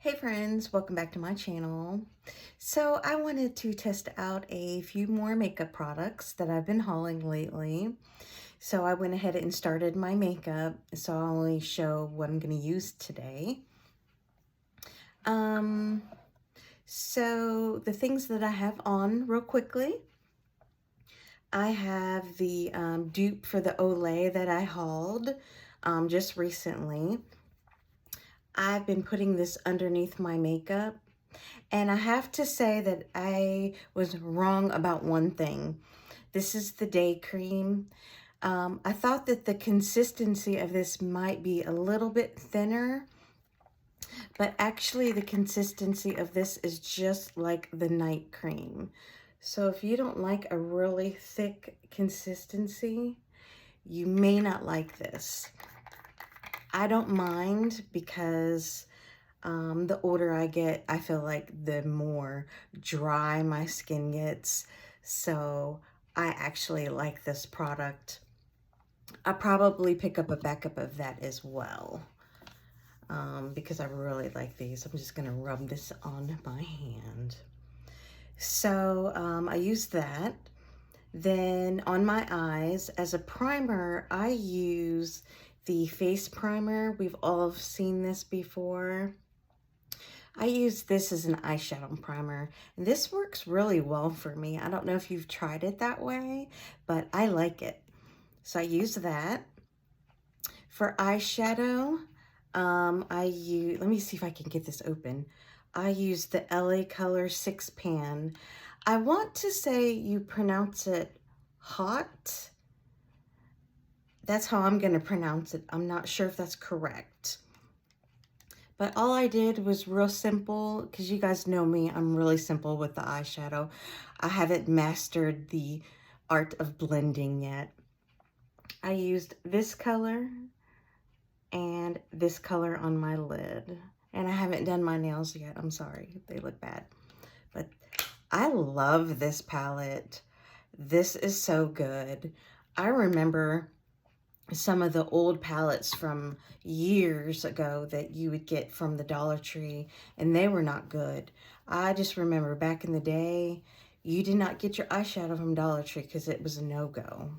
Hey friends, welcome back to my channel. So I wanted to test out a few more makeup products that I've been hauling lately. So I went ahead and started my makeup, so I'll only show what I'm going to use today. Um, so the things that I have on real quickly, I have the dupe for the Olay that I hauled just recently. I've been putting this underneath my makeup. And I have to say that I was wrong about one thing. This is the day cream. I thought that the consistency of this might be a little bit thinner, but actually the consistency of this is just like the night cream. So if you don't like a really thick consistency, you may not like this. I don't mind because the older I get, I feel like the more dry my skin gets. So I actually like this product. I'll probably pick up a backup of that as well because I really like these. I'm just going to rub this on my hand. So I use that. Then on my eyes, as a primer, I use the face primer. We've all seen this before. I use this as an eyeshadow primer, and this works really well for me. I don't know if you've tried it that way, but I like it. So I use that. For eyeshadow, let me see if I can get this open. I use the LA Color 6 pan. I want to say you pronounce it hot. That's how I'm going to pronounce it. I'm not sure if that's correct. But all I did was real simple, because you guys know me, I'm really simple with the eyeshadow. I haven't mastered the art of blending yet. I used this color and this color on my lid. And I haven't done my nails yet. I'm sorry, they look bad. But I love this palette. This is so good. I remember some of the old palettes from years ago that you would get from the Dollar Tree, and they were not good. I just remember back in the day, you did not get your eyeshadow from Dollar Tree because it was a no-go.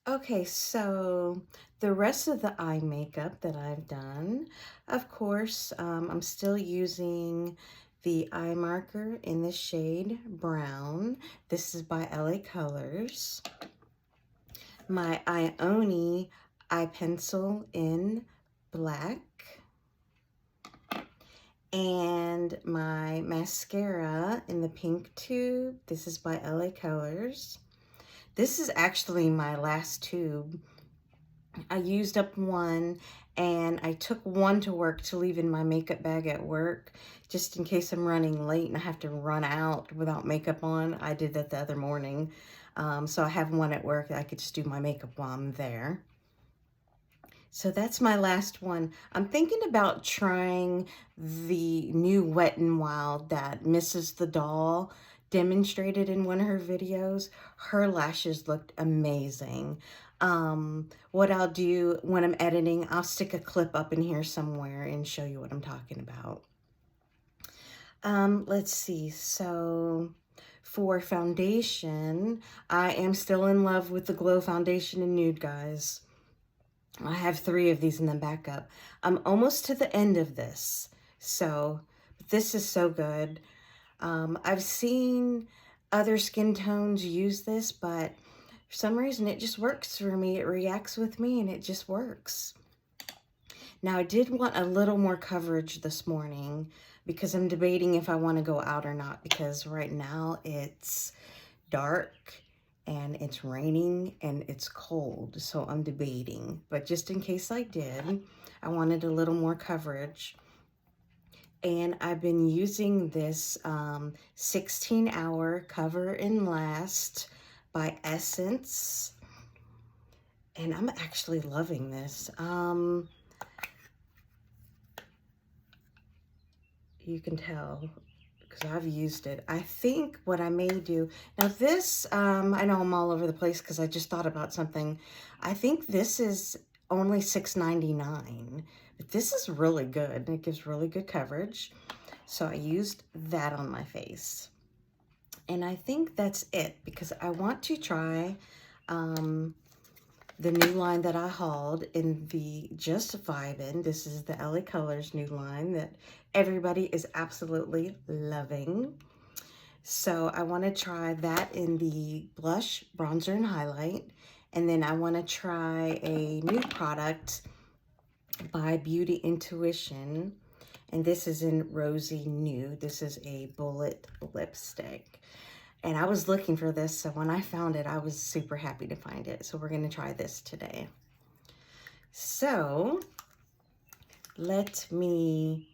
Okay, so the rest of the eye makeup that I've done, of course, I'm still using the eye marker in the shade Brown. This is by LA Colors. My Ioni eye pencil in black, and my mascara in the pink tube. This is by LA Colors. This is actually my last tube. I used up one, and I took one to work to leave in my makeup bag at work, just in case I'm running late and I have to run out without makeup on. I did that the other morning. So I have one at work that I could just do my makeup while I'm there. So that's my last one. I'm thinking about trying the new Wet n Wild that Mrs. the Doll demonstrated in one of her videos. Her lashes looked amazing. What I'll do when I'm editing, I'll stick a clip up in here somewhere and show you what I'm talking about. Let's see. So for foundation, I am still in love with the Glow Foundation in Nude, guys. I have 3 of these in the backup. I'm almost to the end of this. So this is so good. I've seen other skin tones use this, but for some reason it just works for me. It reacts with me and it just works. Now I did want a little more coverage this morning because I'm debating if I want to go out or not, because right now it's dark and it's raining and it's cold, so I'm debating. But just in case I did, I wanted a little more coverage. And I've been using this 16-hour Cover and Last by Essence. And I'm actually loving this. You can tell because I've used it. I think what I may do, now this, I know I'm all over the place because I just thought about something. I think this is only $6.99. But this is really good. It gives really good coverage. So I used that on my face. And I think that's it, because I want to try the new line that I hauled in the Just Vibin. This is the LA Colors new line that everybody is absolutely loving. So I want to try that in the blush, bronzer, and highlight. And then I want to try a new product by Beauty Intuition. And this is in Rosy Nude. This is a bullet lipstick. And I was looking for this, so when I found it, I was super happy to find it. So we're going to try this today. So let me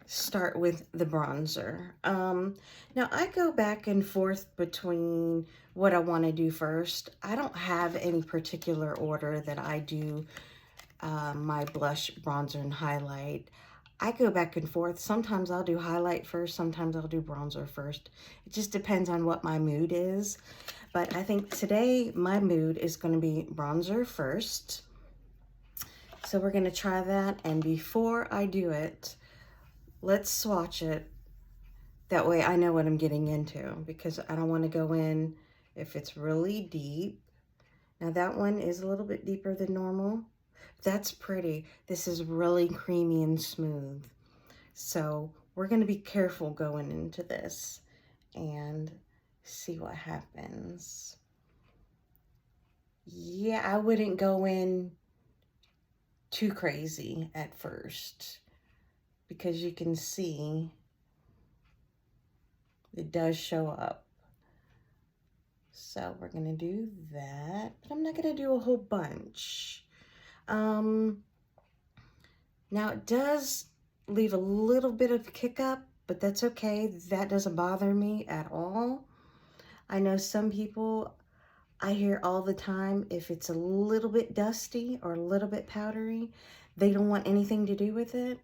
start with the bronzer. Now I go back and forth between what I want to do first. I don't have any particular order that I do my blush, bronzer, and highlight. I go back and forth. Sometimes I'll do highlight first, sometimes I'll do bronzer first. It just depends on what my mood is. But I think today my mood is going to be bronzer first. So we're going to try that, and before I do it, let's swatch it. That way I know what I'm getting into, because I don't want to go in if it's really deep. Now that one is a little bit deeper than normal. That's pretty. This is really creamy and smooth. So we're going to be careful going into this and see what happens. Yeah, I wouldn't go in too crazy at first, because you can see it does show up. So we're going to do that, but I'm not going to do a whole bunch. Now it does leave a little bit of kick up, but that's okay. That doesn't bother me at all. I know some people, I hear all the time, if it's a little bit dusty or a little bit powdery, they don't want anything to do with it.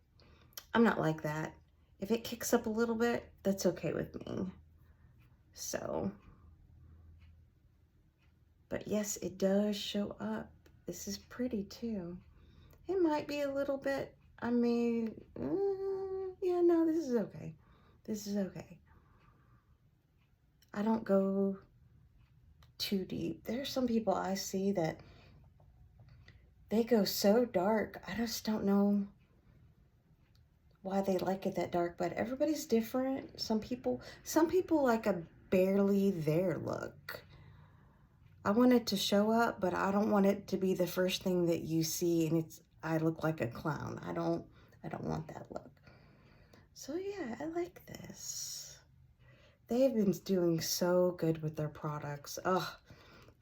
I'm not like that. If it kicks up a little bit, that's okay with me. So, but yes, it does show up. This is pretty too. It might be a little bit, I mean, yeah, no, this is okay. This is okay. I don't go too deep. There's some people I see that they go so dark. I just don't know why they like it that dark, but everybody's different. Some people like a barely there look. I want it to show up, but I don't want it to be the first thing that you see and I look like a clown. I don't want that look. So yeah, I like this. They have been doing so good with their products. Oh,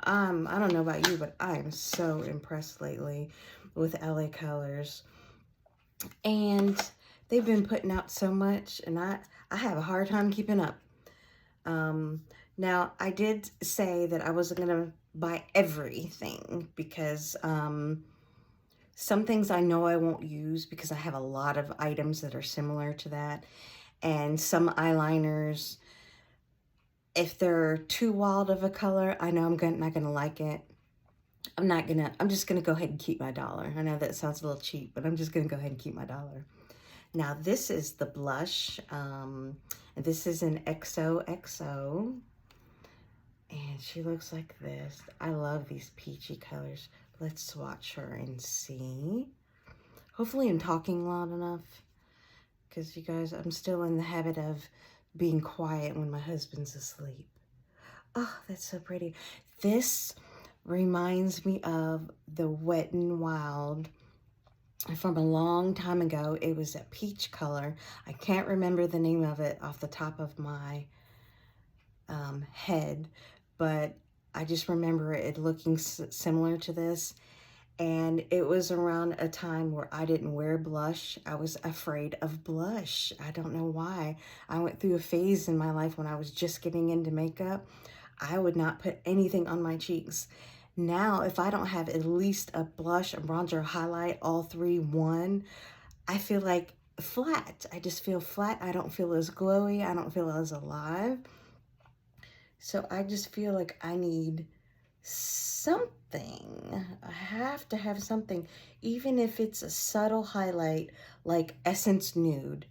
I don't know about you, but I am so impressed lately with LA Colors. And they've been putting out so much, and I have a hard time keeping up. Now, I did say that I wasn't going to buy everything, because some things I know I won't use because I have a lot of items that are similar to that. And some eyeliners, if they're too wild of a color, I know I'm not going to like it. I'm just going to go ahead and keep my $1. I know that sounds a little cheap, but I'm just going to go ahead and keep my $1. Now, this is the blush. This is an XOXO. And she looks like this. I love these peachy colors. Let's swatch her and see. Hopefully I'm talking loud enough, because you guys, I'm still in the habit of being quiet when my husband's asleep. Oh, that's so pretty. This reminds me of the Wet n Wild from a long time ago. It was a peach color. I can't remember the name of it off the top of my head, but I just remember it looking similar to this. And it was around a time where I didn't wear blush. I was afraid of blush. I don't know why. I went through a phase in my life when I was just getting into makeup. I would not put anything on my cheeks. Now, if I don't have at least a blush, a bronzer, a highlight, all three, one, I feel like flat. I just feel flat. I don't feel as glowy. I don't feel as alive. So I just feel like I need something. I have to have something, even if it's a subtle highlight like Essence Nude.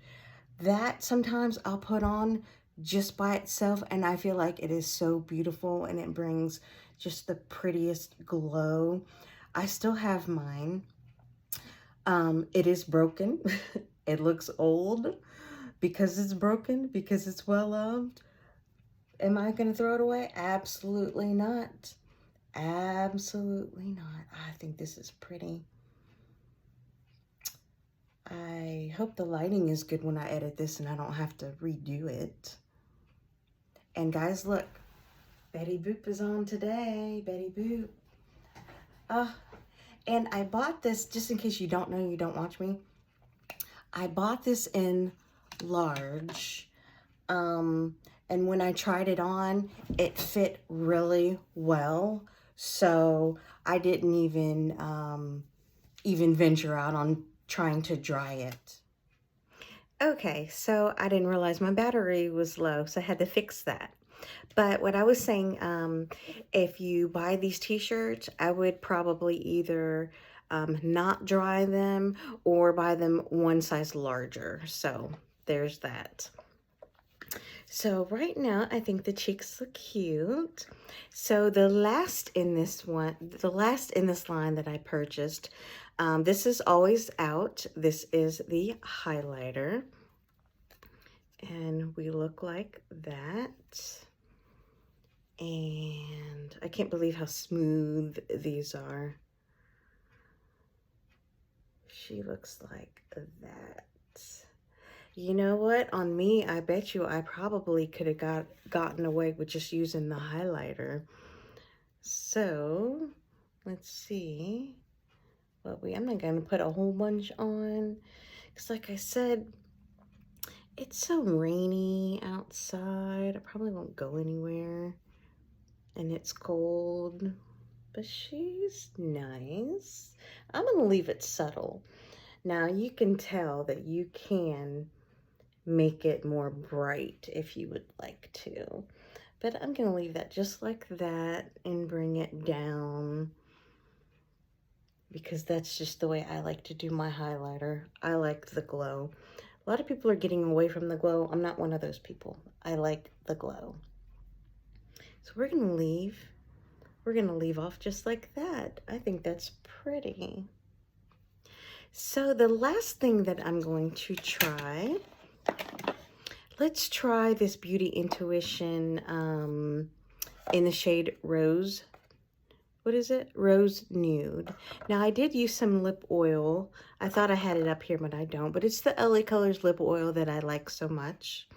That sometimes I'll put on just by itself, and I feel like it is so beautiful and it brings just the prettiest glow. I still have mine. It is broken. It looks old because it's broken, because it's well loved. Am I going to throw it away? Absolutely not. Absolutely not. I think this is pretty. I hope the lighting is good when I edit this and I don't have to redo it. And guys, look, Betty Boop is on today. Betty Boop. And I bought this, just in case you don't know, you don't watch me. I bought this in large. And when I tried it on, it fit really well. So I didn't even venture out on trying to dry it. Okay, so I didn't realize my battery was low, so I had to fix that. But what I was saying, if you buy these t-shirts, I would probably either not dry them or buy them one size larger. So there's that. So right now, I think the cheeks look cute. So the last in this line that I purchased, this is always out. This is the highlighter. And we look like that. And I can't believe how smooth these are. She looks like that. You know what? On me, I bet you I probably could have gotten away with just using the highlighter. So, let's see. I'm not going to put a whole bunch on. Because like I said, it's so rainy outside. I probably won't go anywhere. And it's cold. But she's nice. I'm going to leave it subtle. Now, you can tell that you can make it more bright if you would like to. But I'm going to leave that just like that and bring it down. Because that's just the way I like to do my highlighter. I like the glow. A lot of people are getting away from the glow. I'm not one of those people. I like the glow. So we're going to leave off just like that. I think that's pretty. So the last thing that I'm going to try, let's try this Beauty Intuition in the shade Rose. What is it? Rose Nude. Now, I did use some lip oil. I thought I had it up here, but I don't. But it's the LA Colors lip oil that I like so much.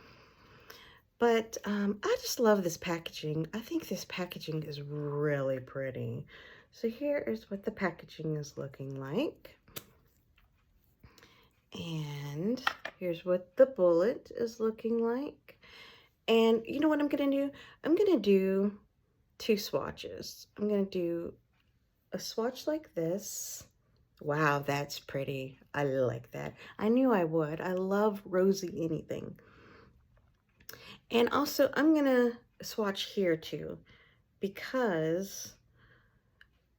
But I just love this packaging. I think this packaging is really pretty. So here is what the packaging is looking like. And here's what the bullet is looking like. And you know what I'm going to do? I'm going to do 2 swatches. I'm going to do a swatch like this. Wow, that's pretty. I like that. I knew I would. I love rosy anything. And also, I'm going to swatch here too, because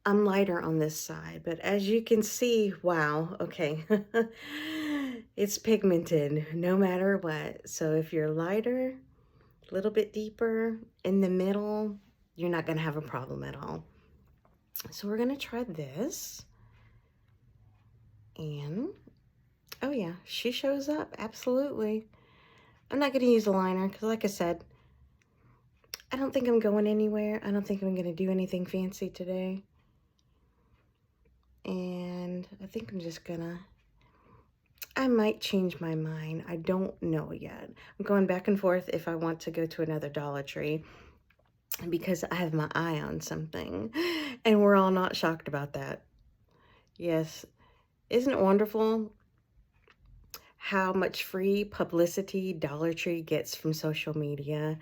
I'm lighter on this side. But as you can see, wow, okay. It's pigmented no matter what. So if you're lighter, a little bit deeper, in the middle, you're not going to have a problem at all. So we're going to try this. And, oh yeah, she shows up, absolutely. I'm not going to use a liner because, like I said, I don't think I'm going anywhere. I don't think I'm going to do anything fancy today. And I think I'm just going to, I might change my mind. I don't know yet. I'm going back and forth if I want to go to another Dollar Tree because I have my eye on something. And we're all not shocked about that. Yes. Isn't it wonderful how much free publicity Dollar Tree gets from social media?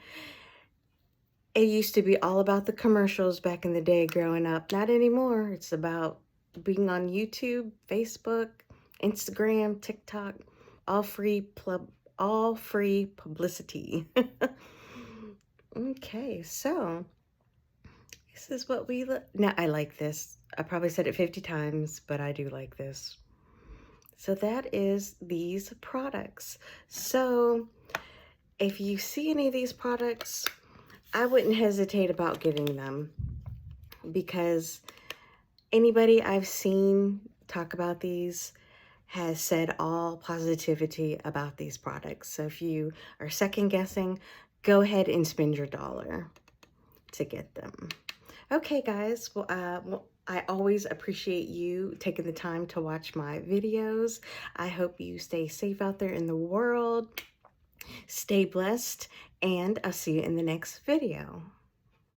It used to be all about the commercials back in the day growing up. Not anymore. It's about being on YouTube, Facebook, Instagram, TikTok, all free publicity. Okay, so This is what we look. Now, I like this. I probably said it 50 times, but I do like this. So that is these products. So if you see any of these products, I wouldn't hesitate about getting them, because anybody I've seen talk about these has said all positivity about these products. So if you are second guessing, go ahead and spend your dollar to get them. Okay, guys. Well, I always appreciate you taking the time to watch my videos. I hope you stay safe out there in the world. Stay blessed, and I'll see you in the next video.